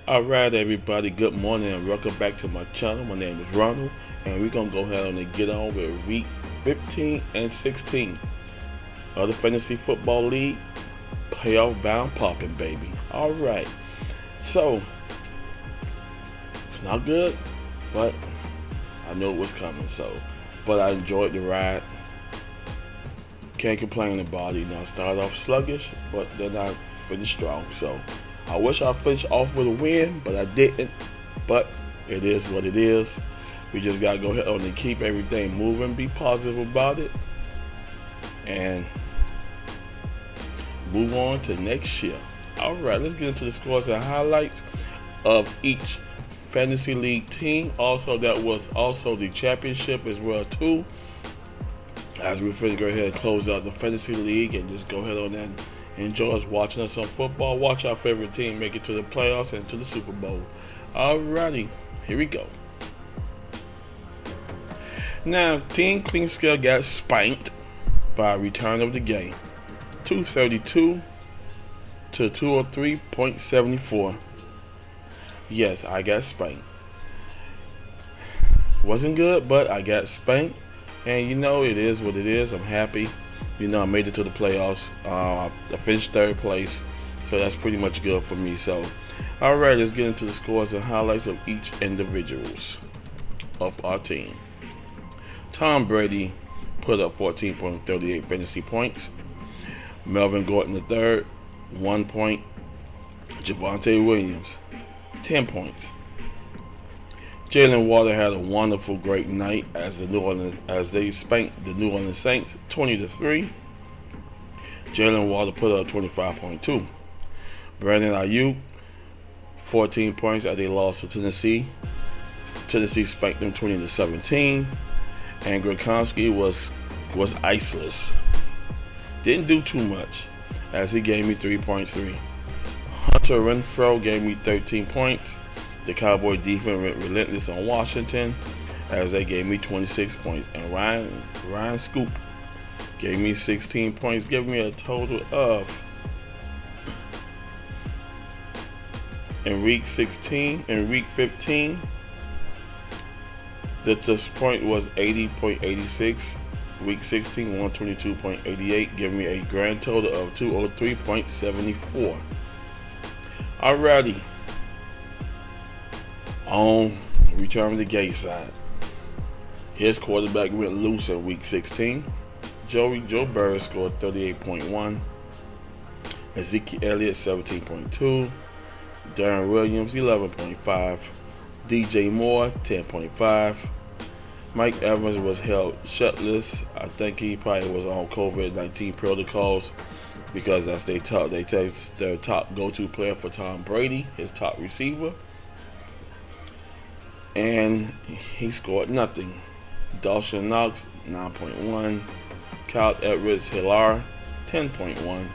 Alright everybody, good morning and welcome back to my channel. My name is Ronald and we're going to go ahead and get on with week 15 and 16 of the Fantasy Football League. Playoff bound popping, baby. Alright, so it's not good, but I knew it was coming, but I enjoyed the ride. Can't complain about it. I started off sluggish, but then I finished strong, so I wish I finished off with a win, but I didn't. But it is what it is. We just gotta go ahead and keep everything moving, be positive about it, and move on to next year. Alright, let's get into the scores and highlights of each fantasy league team. Also, that was also the championship as well too. As we're going to go ahead and close out the fantasy league and just go ahead on and enjoy us watching us on football. Watch our favorite team make it to the playoffs and to the Super Bowl. Alrighty, here we go. Now, Team Clean Scale got spanked by return of the game. 232 to 203.74. Yes, I got spanked. Wasn't good, but I got spanked. And it is what it is. I'm happy. I made it to the playoffs. I finished third place, so that's pretty much good for me. So, all right, let's get into the scores and highlights of each individuals of our team. Tom Brady put up 14.38 fantasy points. Melvin Gordon III, 1 point. Javonte Williams, 10 points. Jalen Water had a wonderful, great night as they spanked the New Orleans Saints 20-3. Jalen Water put up 25.2. Brandon Ayuk, 14 points as they lost to Tennessee. Tennessee spanked them 20-17. And Gronkowski was iceless. Didn't do too much as he gave me 3.3. Hunter Renfrow gave me 13 points. The Cowboy defense went relentless on Washington as they gave me 26 points. And Ryan Scoop gave me 16 points, giving me a total of, in week 15, the point was 80.86. Week 16, 122.88, giving me a grand total of 203.74. Alrighty. On return to the gay side, his quarterback went loose in week 16. Joe Burrow scored 38.1. Ezekiel Elliott 17.2. Darren Williams 11.5. DJ Moore 10.5. Mike Evans was held shutless. I think he probably was on COVID-19 protocols because that's their top go-to player for Tom Brady, his top receiver. And he scored nothing. Dawson Knox, 9.1. Kyle Edwards-Helaire, 10.1.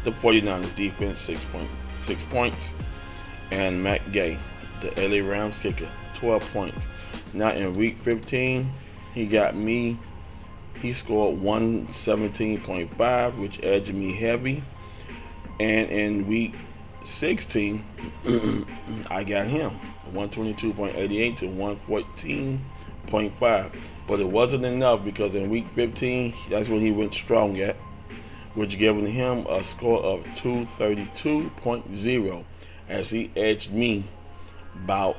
The 49ers defense, 6 points. And Matt Gay, the LA Rams kicker, 12 points. Now in week 15, he scored 117.5, which edged me heavy. And in week 16, I got him 122.88 to 114.5, but it wasn't enough because in week 15 that's when he went strong at, which giving him a score of 232.0 as he edged me about.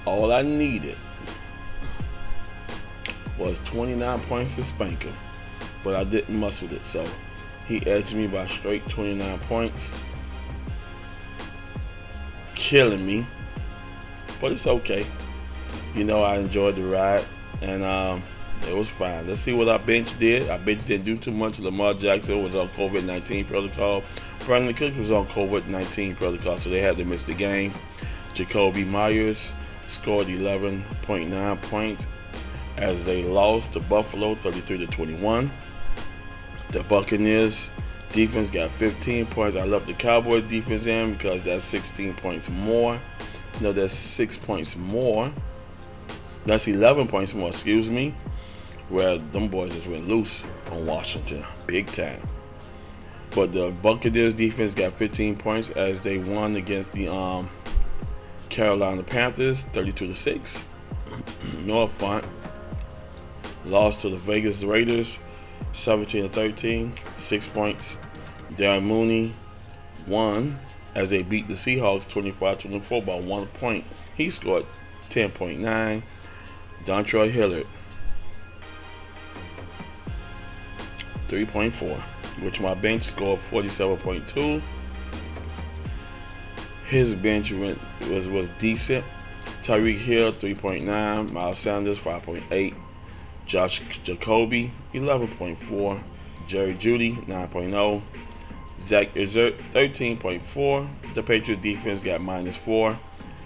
All I needed was 29 points to spank him, but I didn't muscle it, so he edged me by straight 29 points, killing me, but it's okay. I enjoyed the ride, and it was fine. Let's see what our bench did. Our bench didn't do too much. Lamar Jackson was on COVID-19 protocol. Brandon Cooks was on COVID-19 protocol, so they had to miss the game. Jacoby Myers scored 11.9 points as they lost to Buffalo 33-21. The Buccaneers defense got 15 points. I left the Cowboys defense in because that's 16 points more. No, that's 6 points more. That's 11 points more, excuse me. Where them boys just went loose on Washington, big time. But the Buccaneers defense got 15 points as they won against the Carolina Panthers 32-6. Noah Fant lost to the Vegas Raiders 17-13, 6 points. Darren Mooney won as they beat the Seahawks 25-24 by 1 point. He scored 10.9. Dontrell Hillard 3.4, which my bench scored 47.2. His bench was decent. Tyreek Hill 3.9, Miles Sanders 5.8, Josh Jacoby 11.4, Jerry Jeudy 9.0, Zach Ertz 13.4. The Patriots defense got -4.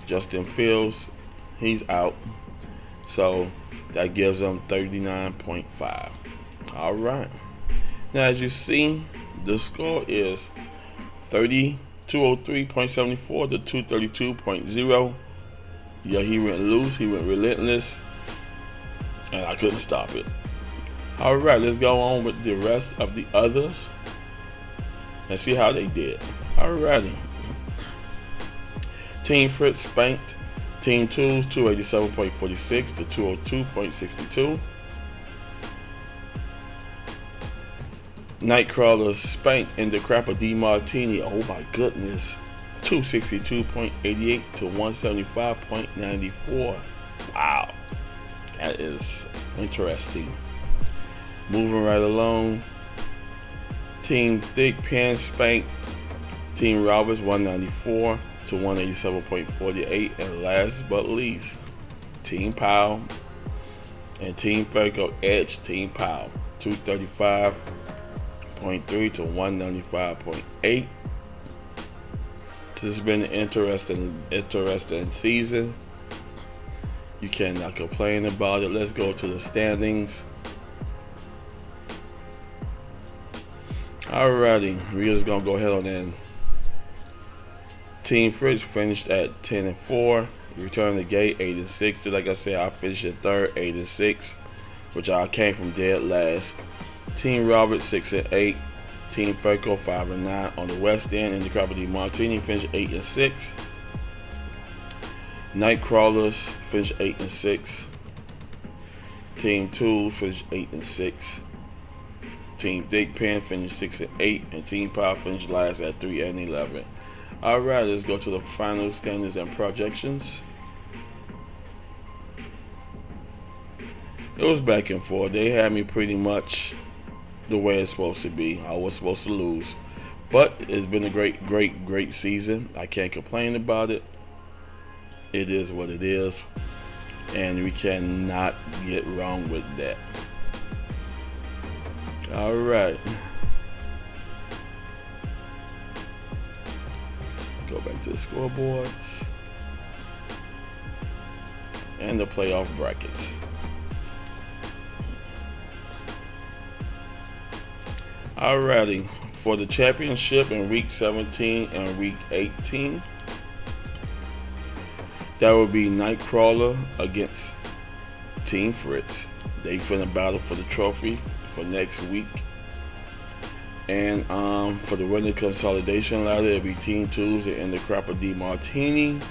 Justin Fields, he's out, so that gives them 39.5. All right. Now, as you see, the score is 203.74 to 232.0. Yeah, he went loose, he went relentless, and I couldn't stop it. All right, let's go on with the rest of the others and see how they did. All righty. Team Fritz spanked Team Tools 287.46 to 202.62. Nightcrawler spanked in the crap of DeMartini. Oh my goodness. 262.88 to 175.94. Wow. That is interesting. Moving right along. Team Thick Pen spanked Team Roberts 194 to 187.48. And last but least, Team Powell and Team Ferco edged Team Powell 235.3 to 195.8. This has been an interesting season. You cannot complain about it. Let's go to the standings. Alrighty, we're just gonna go ahead on in. Team Fritz finished at 10-4. Return the gate 8-6. Just like I said, I finished at third 8-6, which I came from dead last. Team Roberts 6-8. Team Ferco 5-9 on the west end. In the crop of DeMartini finished 8-6. Nightcrawlers finished 8-6. Team Tools finished 8-6. Team Dick Pen finished 6-8, and Team Power finished last at 3-11. All right, let's go to the final standings and projections. It was back and forth. They had me pretty much the way it's supposed to be. I was supposed to lose, but it's been a great season. I can't complain about it. It is what it is, and we cannot get wrong with that. All right, go back to the scoreboards and the playoff brackets. Alrighty, for the championship in week 17 and week 18, that would be Nightcrawler against Team Fritz. They finna battle for the trophy for next week. And for the winning consolidation ladder, it'll be Team Tools and the crop of DeMartini.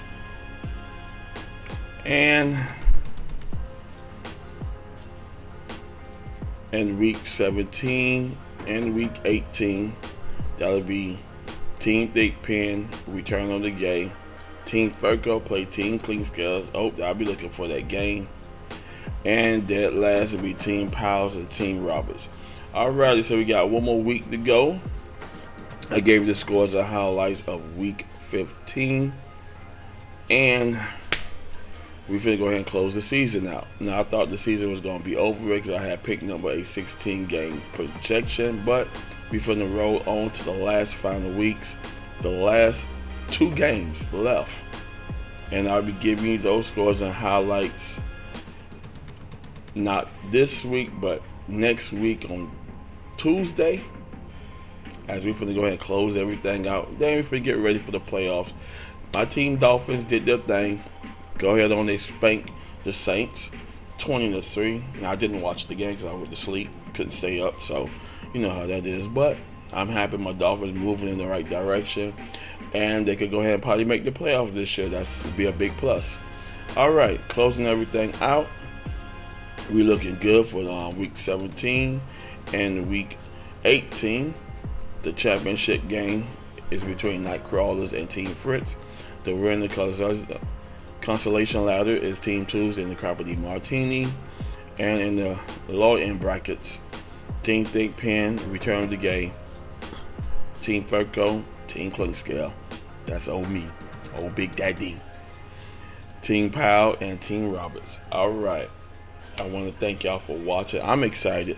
And in week 17 and week 18, that'll be Team Thick Pen, Return on the Gay. Team Ferco play Team Clean Scales. Oh, I'll be looking for that game. And that last will be Team Powers and Team Roberts. Alrighty, so we got one more week to go. I gave you the scores and highlights of week 15. And we're finna go ahead and close the season out. Now, I thought the season was going to be over because I had picked number a 16 game projection, but we're finna roll on to the last final weeks, the last 2 games left. And I'll be giving you those scores and highlights not this week, but next week on Tuesday, as we're finna go ahead and close everything out. Then we're finna get ready for the playoffs. My team Dolphins did their thing. Go ahead on, they spanked the Saints 20-3. Now, I didn't watch the game because I went to sleep, couldn't stay up, so you know how that is. But I'm happy my Dolphins moving in the right direction, and they could go ahead and probably make the playoffs this year. That's would be a big plus. All right, closing everything out, we're looking good for week 17 and week 18. The championship game is between Nightcrawlers and Team Fritz. The winner consolation ladder is Team Tools and the Crappy Martini. And in the lower end brackets, Team Thick Pen return the game. Team Furco, Team Clunk Scale. That's old me, old Big Daddy. Team Powell and Team Roberts. Alright. I want to thank y'all for watching. I'm excited.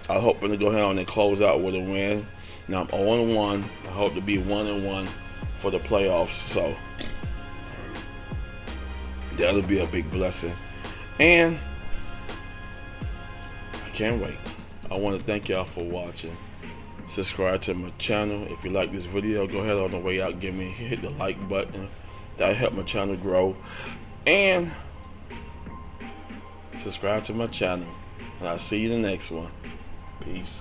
I'm hoping to go ahead on and close out with a win. Now I'm 0-1. I hope to be 1-1 for the playoffs. So that'll be a big blessing. And I can't wait. I want to thank y'all for watching. Subscribe to my channel. If you like this video, go ahead on the way out, hit the like button. That'll help my channel grow. And subscribe to my channel. And I'll see you in the next one. Peace.